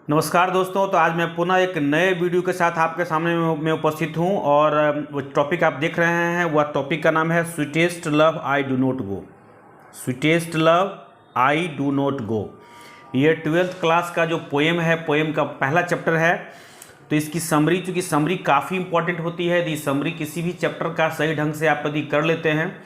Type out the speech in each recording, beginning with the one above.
नमस्कार दोस्तों। तो आज मैं पुनः एक नए वीडियो के साथ आपके सामने में उपस्थित हूं और वो टॉपिक आप देख रहे हैं वह टॉपिक का नाम है sweetest love I do not go. Sweetest love I do not go. ये 12th क्लास का जो पोएम है, पोएम का पहला चैप्टर है। तो इसकी समरी, चूँकि समरी काफ़ी इंपॉर्टेंट होती है, यदि समरी किसी भी चैप्टर का सही ढंग से आप यदि कर लेते हैं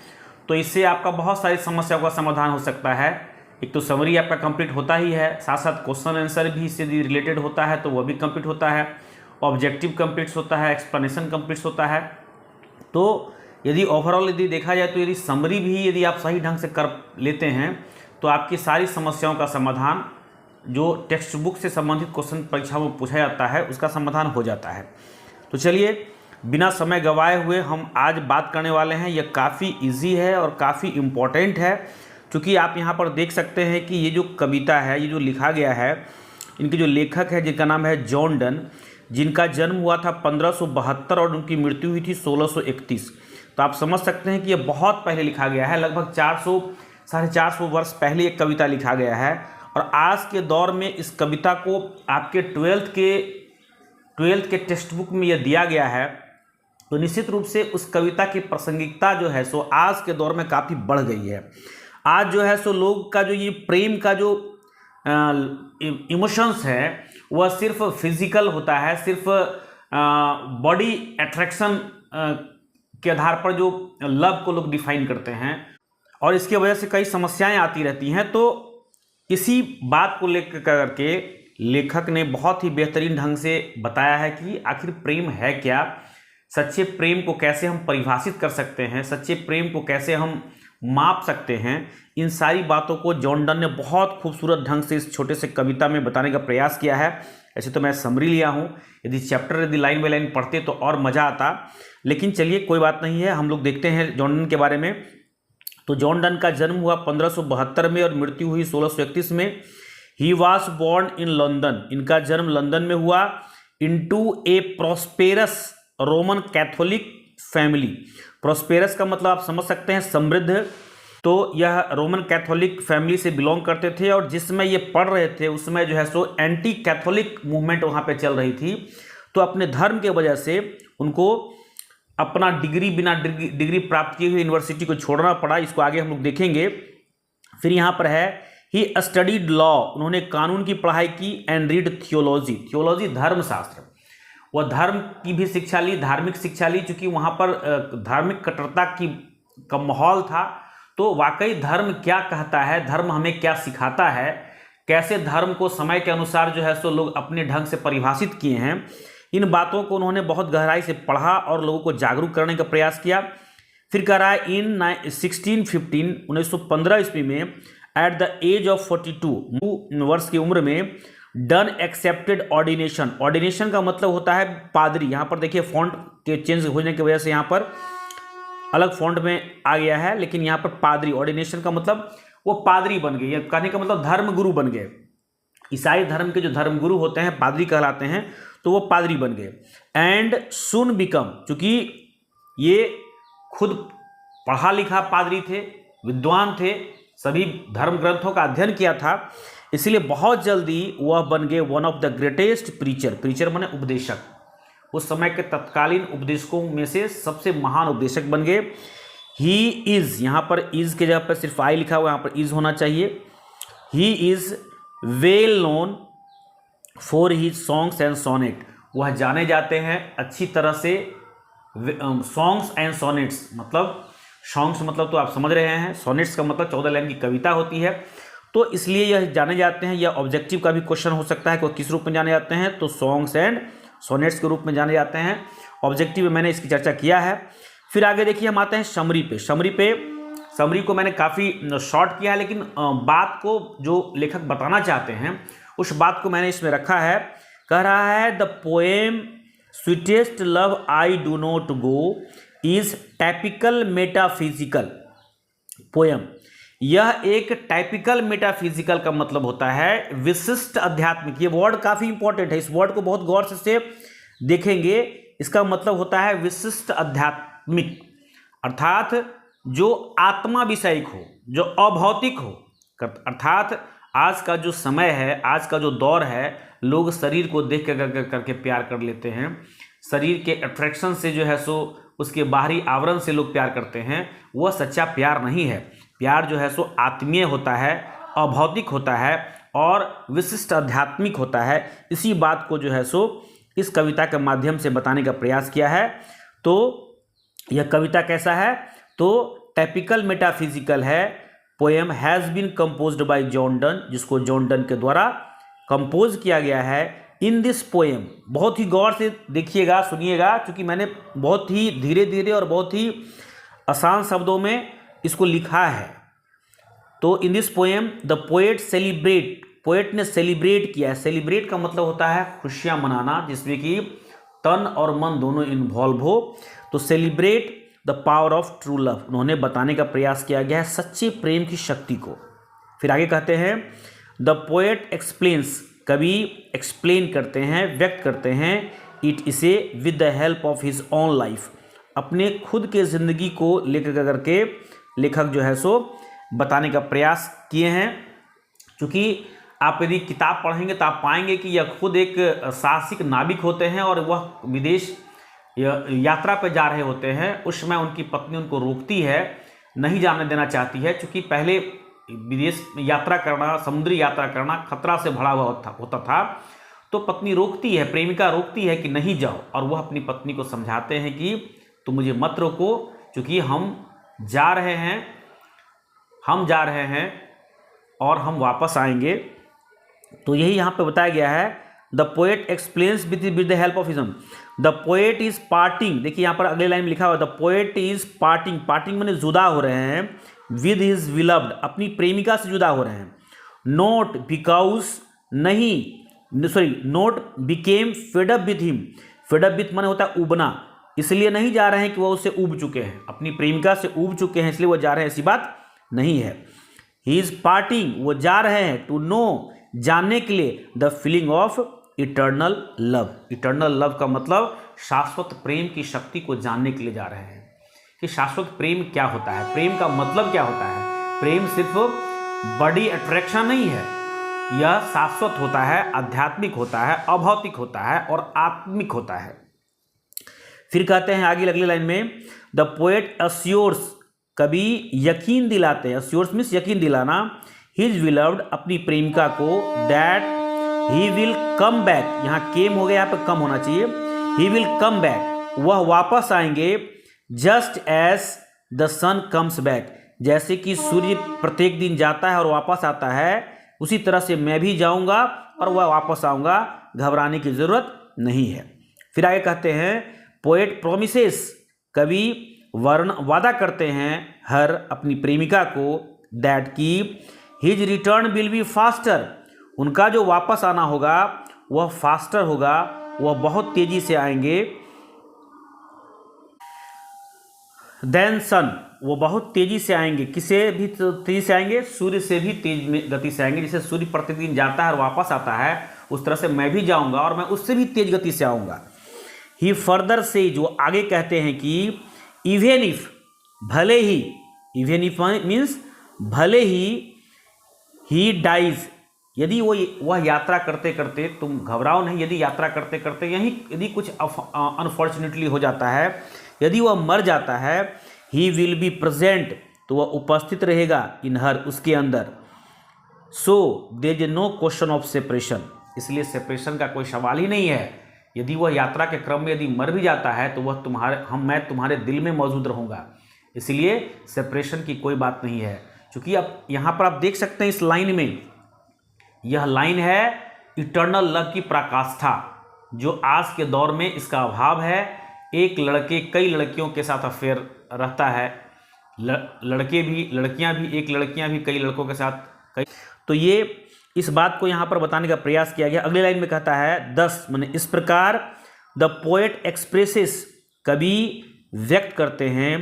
तो इससे आपका बहुत सारी समस्याओं का समाधान हो सकता है। एक तो समरी आपका कंप्लीट होता ही है, साथ साथ क्वेश्चन आंसर भी इससे रिलेटेड होता है तो वह भी कंप्लीट होता है, ऑब्जेक्टिव कंप्लीट होता है, एक्सप्लेनेशन कंप्लीट होता है। तो यदि ओवरऑल यदि देखा जाए तो यदि समरी भी यदि आप सही ढंग से कर लेते हैं तो आपकी सारी समस्याओं का समाधान, जो टेक्स्ट बुक से संबंधित क्वेश्चन परीक्षा में पूछा जाता है, उसका समाधान हो जाता है। तो चलिए बिना समय गंवाए हुए हम आज बात करने वाले हैं। यह काफ़ी इजी है और काफ़ी इम्पोर्टेंट है, क्योंकि आप यहाँ पर देख सकते हैं कि ये जो कविता है, ये जो लिखा गया है, इनके जो लेखक है जिनका नाम है जॉन डन, जिनका जन्म हुआ था 1572 और उनकी मृत्यु हुई थी 1631। तो आप समझ सकते हैं कि ये बहुत पहले लिखा गया है, लगभग 400-450 वर्ष पहले एक कविता लिखा गया है। और आज के दौर में इस कविता को आपके 12th के टेक्स्ट बुक में यह दिया गया है, तो निश्चित रूप से उस कविता की प्रासंगिकता जो है सो आज के दौर में काफ़ी बढ़ गई है। आज जो है सो लोग का जो ये प्रेम का जो इमोशंस है वह सिर्फ फिजिकल होता है, सिर्फ बॉडी अट्रैक्शन के आधार पर जो लव को लोग डिफाइन करते हैं, और इसकी वजह से कई समस्याएं आती रहती हैं। तो इसी बात को लेकर करके लेखक ने बहुत ही बेहतरीन ढंग से बताया है कि आखिर प्रेम है क्या, सच्चे प्रेम को कैसे हम परिभाषित कर सकते हैं, सच्चे प्रेम को कैसे हम माप सकते हैं। इन सारी बातों को जॉन डन ने बहुत खूबसूरत ढंग से इस छोटे से कविता में बताने का प्रयास किया है। ऐसे तो मैं समरी लिया हूँ, यदि चैप्टर यदि लाइन बाय लाइन पढ़ते तो और मज़ा आता, लेकिन चलिए कोई बात नहीं है, हम लोग देखते हैं जॉन डन के बारे में। तो जॉन डन का जन्म हुआ 1572 में और मृत्यु हुई 1631 में। He was born in London, इनका जन्म लंदन में हुआ। Into a prosperous Roman Catholic family. Prosperous का मतलब आप समझ सकते हैं समृद्ध। तो यह रोमन कैथोलिक फैमिली से बिलोंग करते थे, और जिसमें ये पढ़ रहे थे उसमें जो है सो एंटी कैथोलिक मूवमेंट वहाँ पे चल रही थी। तो अपने धर्म के वजह से उनको अपना बिना डिग्री प्राप्त किए हुए यूनिवर्सिटी को छोड़ना पड़ा। इसको आगे हम लोग देखेंगे। फिर यहाँ पर है ही स्टडीड लॉ, उन्होंने कानून की पढ़ाई की। एंड रीड थियोलॉजी, थियोलॉजी धर्मशास्त्र, वह धर्म की भी शिक्षा ली, धार्मिक शिक्षा ली, चूँकि वहाँ पर धार्मिक कट्टरता का माहौल था। तो वाकई धर्म क्या कहता है, धर्म हमें क्या सिखाता है, कैसे धर्म को समय के अनुसार जो है सो लोग अपने ढंग से परिभाषित किए हैं, इन बातों को उन्होंने बहुत गहराई से पढ़ा और लोगों को जागरूक करने का प्रयास किया। फिर कह रहा है इन 1915 ईस्वी में एट द एज ऑफ 42 वर्ष की उम्र में डन एक्सेप्टेड ऑर्डिनेशन। ऑर्डिनेशन का मतलब होता है पादरी। यहाँ पर देखिए फॉन्ट के चेंज होने की वजह से यहाँ पर अलग फॉन्ट में आ गया है, लेकिन यहाँ पर पादरी, ऑर्डिनेशन का मतलब वो पादरी बन गए, ये कहने का मतलब धर्म गुरु बन गए। ईसाई धर्म के जो धर्मगुरु होते हैं पादरी कहलाते हैं, तो वो पादरी बन गए। एंड सुन बिकम, चूंकि ये खुद पढ़ा लिखा पादरी थे, विद्वान थे, सभी धर्म ग्रंथों का अध्ययन किया था, इसलिए बहुत जल्दी वह बन गए one of the greatest preacher. Preacher माने उपदेशक, उस समय के तत्कालीन उपदेशकों में से सबसे महान उपदेशक बन गए। ही इज, यहाँ पर इज के जगह पर सिर्फ आई लिखा हुआ, यहाँ पर इज होना चाहिए। He is well known for his songs and sonnet, वह जाने जाते हैं अच्छी तरह से। सॉन्ग्स एंड सोनेट्स मतलब, सॉन्ग्स मतलब तो आप समझ रहे हैं, सोनेट्स का मतलब 14 लाइन की कविता होती है, तो इसलिए यह जाने जाते हैं। यह ऑब्जेक्टिव का भी क्वेश्चन हो सकता है कि किस रूप में जाने जाते हैं, तो सॉन्ग्स एंड सोनेट्स के रूप में जाने जाते हैं। ऑब्जेक्टिव में मैंने इसकी चर्चा किया है। फिर आगे देखिए हम आते हैं समरी पे। समरी को मैंने काफ़ी शॉर्ट किया है, लेकिन बात को जो लेखक बताना चाहते हैं उस बात को मैंने इसमें रखा है। कह रहा है the poem sweetest love I do not go is typical metaphysical poem. यह एक टाइपिकल मेटाफिजिकल का मतलब होता है विशिष्ट आध्यात्मिक। ये वर्ड काफ़ी इंपॉर्टेंट है, इस वर्ड को बहुत गौर से देखेंगे। इसका मतलब होता है विशिष्ट आध्यात्मिक, अर्थात जो आत्मा विषयिक हो, जो अभौतिक हो। अर्थात आज का जो समय है, आज का जो दौर है, लोग शरीर को देख करके प्यार कर लेते हैं, शरीर के अट्रैक्शन से जो है सो उसके बाहरी आवरण से लोग प्यार करते हैं, वह सच्चा प्यार नहीं है। प्यार जो है सो आत्मीय होता है, अभौतिक होता है और विशिष्ट आध्यात्मिक होता है। इसी बात को जो है सो इस कविता के माध्यम से बताने का प्रयास किया है। तो यह कविता कैसा है? तो टाइपिकल मेटाफिजिकल है। Poem has been composed by John Donne, जिसको जॉन डन के द्वारा कंपोज किया गया है। इन दिस पोएम, बहुत ही गौर से देखिएगा, सुनिएगा, क्योंकि मैंने बहुत ही धीरे धीरे और बहुत ही आसान शब्दों में इसको लिखा है। तो in this poem the poet celebrate, poet ने सेलिब्रेट किया है। सेलिब्रेट का मतलब होता है खुशियाँ मनाना, जिसमें कि तन और मन दोनों इन्वॉल्व हो। तो celebrate the power of true love, उन्होंने बताने का प्रयास किया गया है सच्चे प्रेम की शक्ति को। फिर आगे कहते हैं द पोएट एक्सप्लेन्स, कवि एक्सप्लेन करते हैं, व्यक्त करते हैं, इट इसे with the help of his own life, अपने खुद के ज़िंदगी को लेकर करके लेखक जो है सो बताने का प्रयास किए हैं। क्योंकि आप यदि किताब पढ़ेंगे तो आप पाएंगे कि यह खुद एक साहसिक नाविक होते हैं और वह विदेश यात्रा पर जा रहे होते हैं। उस समय उनकी पत्नी उनको रोकती है, नहीं जाने देना चाहती है, क्योंकि पहले विदेश यात्रा करना, समुद्री यात्रा करना खतरा से भरा हुआ होता था। तो पत्नी रोकती है, प्रेमिका रोकती है कि नहीं जाओ, और वह अपनी पत्नी को समझाते हैं कि तुम मुझे मत रोको, क्योंकि हम जा रहे हैं और हम वापस आएंगे। तो यही यहाँ पे बताया गया है। The poet explains with the help of his own, the poet is parting, देखिए यहाँ पर अगले लाइन में लिखा हुआ है the poet is parting, parting मैंने जुदा हो रहे हैं, विद हिज विलव्ड, अपनी प्रेमिका से जुदा हो रहे हैं। नोट बिकॉज, नहीं sorry, note became fed up with him, fed up with माने होता है उबना, इसलिए नहीं जा रहे हैं कि वह उससे उब चुके हैं, अपनी प्रेमिका से उब चुके हैं इसलिए वह जा रहे हैं, ऐसी बात नहीं है। ही इज पार्टिंग, वो जा रहे हैं, टू नो, जानने के लिए, the feeling of eternal love, eternal love का मतलब शाश्वत प्रेम की शक्ति को जानने के लिए जा रहे हैं कि शाश्वत प्रेम क्या होता है, प्रेम का मतलब क्या होता है। प्रेम सिर्फ बॉडी अट्रैक्शन नहीं है, यह शाश्वत होता है, आध्यात्मिक होता है, अभौतिक होता है और आत्मिक होता है। फिर कहते हैं आगे अगली लाइन में द पोएट अस्योर्स, कवि यकीन दिलाते हैं, अस्योर्स मीन्स यकीन दिलाना, हिज विलव्ड, अपनी प्रेमिका को, that he will come back, यहाँ केम हो गया, यहाँ पे कम होना चाहिए, ही विल कम बैक, वह वापस आएंगे, just as the sun comes back, जैसे कि सूर्य प्रत्येक दिन जाता है और वापस आता है, उसी तरह से मैं भी जाऊंगा और वह वापस आऊंगा, घबराने की जरूरत नहीं है। फिर आगे कहते हैं पोएट प्रोमिसेस, कवि वादा करते हैं हर, अपनी प्रेमिका को, दैट की his return will be faster, उनका जो वापस आना होगा वह फास्टर होगा, वह बहुत तेजी से आएंगे, देन सन, वो बहुत तेजी से आएंगे, किसे भी तेजी से आएंगे, सूर्य से भी तेज गति से आएंगे, जैसे सूर्य प्रतिदिन जाता है और वापस आता है उस तरह से मैं भी जाऊंगा और मैं उससे भी तेज गति से आऊंगा। ही फर्दर सेज, वो आगे कहते हैं कि इवन इफ, भले ही, इवन इफ मीन्स भले ही डाइज, यदि वह यात्रा करते करते, तुम घबराओ नहीं, यदि यात्रा करते करते यही यदि कुछ अनफॉर्चुनेटली हो जाता है, यदि वह मर जाता है, ही विल बी प्रेजेंट, तो वह उपस्थित रहेगा, इन हर, उसके अंदर, so there is no question of separation, इसलिए सेपरेशन का कोई सवाल ही नहीं है। यदि वह यात्रा के क्रम में यदि मर भी जाता है तो वह मैं तुम्हारे दिल में मौजूद रहूँगा, इसलिए सेपरेशन की कोई बात नहीं है। क्योंकि अब यहाँ पर आप देख सकते हैं इस लाइन में, यह लाइन है इटर्नल लव की पराकाष्ठा, जो आज के दौर में इसका अभाव है। एक लड़के कई लड़कियों के साथ अफेयर रहता है, लड़के भी, लड़कियां भी, एक लड़कियां भी कई लड़कों के साथ कई, तो ये इस बात को यहाँ पर बताने का प्रयास किया गया। अगले लाइन में कहता है 10, माने इस प्रकार द पोएट एक्सप्रेसेस, कवि व्यक्त करते हैं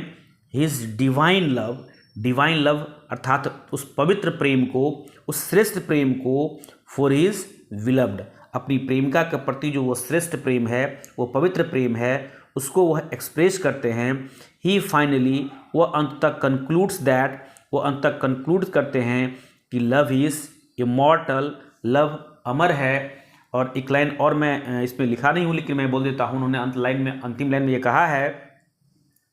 his divine love, divine love अर्थात उस पवित्र प्रेम को, उस श्रेष्ठ प्रेम को, फॉर हिज विलव्ड, अपनी प्रेमिका के प्रति जो वो श्रेष्ठ प्रेम है, वो पवित्र प्रेम है, उसको वह एक्सप्रेस करते हैं। ही फाइनली, वह अंत तक कंक्लूड्स दैट, वो अंत तक कंक्लूड करते हैं कि लव इज इमॉर्टल, लव अमर है, और एक लाइन और मैं इसमें लिखा नहीं हूँ, लेकिन मैं बोल देता हूँ। उन्होंने अंतिम लाइन में ये कहा है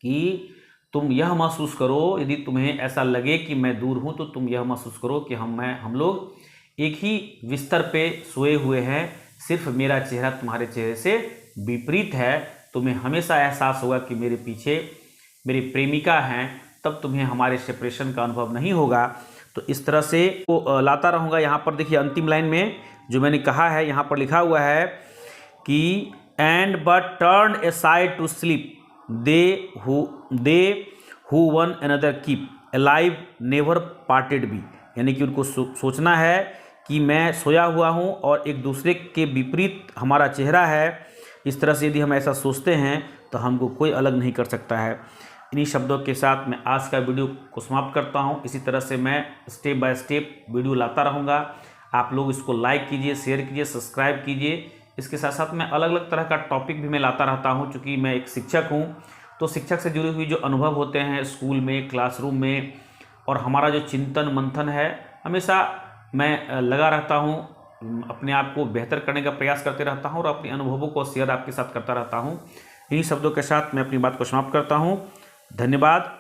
कि तुम यह महसूस करो, यदि तुम्हें ऐसा लगे कि मैं दूर हूँ, तो तुम यह महसूस करो कि हम लोग एक ही बिस्तर पे सोए हुए हैं, सिर्फ मेरा चेहरा तुम्हारे चेहरे से विपरीत है। तुम्हें हमेशा एहसास होगा कि मेरे पीछे मेरी प्रेमिका हैं, तब तुम्हें हमारे सेपरेशन का अनुभव नहीं होगा। तो इस तरह से वो लाता रहूँगा। यहाँ पर देखिए अंतिम लाइन में जो मैंने कहा है, यहाँ पर लिखा हुआ है कि and but turn aside to sleep they who one another keep alive never parted be. यानी कि उनको सोचना है कि मैं सोया हुआ हूँ और एक दूसरे के विपरीत हमारा चेहरा है। इस तरह से यदि हम ऐसा सोचते हैं तो हमको कोई अलग नहीं कर सकता है। इन्हीं शब्दों के साथ मैं आज का वीडियो को समाप्त करता हूँ। इसी तरह से मैं स्टेप बाय स्टेप वीडियो लाता रहूँगा। आप लोग इसको लाइक कीजिए, शेयर कीजिए, सब्सक्राइब कीजिए। इसके साथ साथ मैं अलग अलग तरह का टॉपिक भी मैं लाता रहता हूँ। चूँकि मैं एक शिक्षक हूँ, तो शिक्षक से जुड़ी हुई जो अनुभव होते हैं स्कूल में, क्लासरूम में, और हमारा जो चिंतन मंथन है, हमेशा मैं लगा रहता हूँ, अपने आप को बेहतर करने का प्रयास करते रहता हूँ और अपने अनुभवों को शेयर आपके साथ करता रहता हूँ। इन्हीं शब्दों के साथ मैं अपनी बात को समाप्त करता हूँ। धन्यवाद।